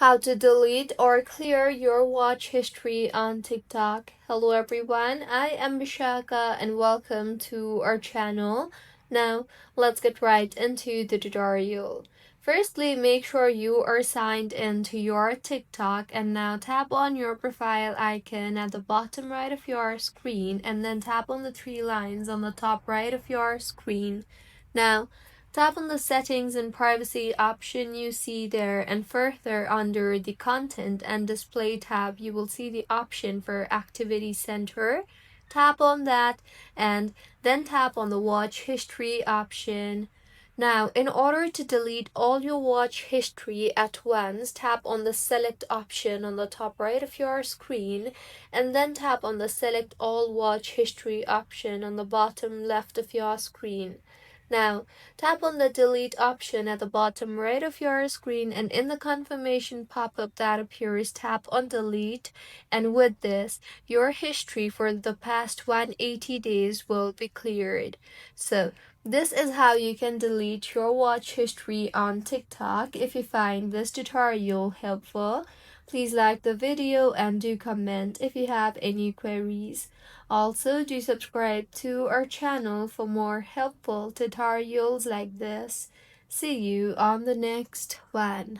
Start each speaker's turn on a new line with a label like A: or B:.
A: how to delete or clear your watch history on TikTok. Hello everyone, I am Bishaka and welcome to our channel. Now, let's get right into the tutorial. Firstly, make sure you are signed into your TikTok and now tap on your profile icon at the bottom right of your screen and then tap on the three lines on the top right of your screen. Now, tap on the settings and privacy option you see there, and further under the content and display tab you will see the option for activity center. Tap on that and then tap on the watch history option. Now, in order to delete all your watch history at once, tap on the select option on the top right of your screen and then tap on the select all watch history option on the bottom left of your screen. Now, tap on the delete option at the bottom right of your screen, and in the confirmation pop-up that appears, tap on delete, and with this, your history for the past 180 days will be cleared. So, this is how you can delete your watch history on TikTok. If you find this tutorial helpful, please like the video and do comment if you have any queries. Also, do subscribe to our channel for more helpful tutorials like this. See you on the next one.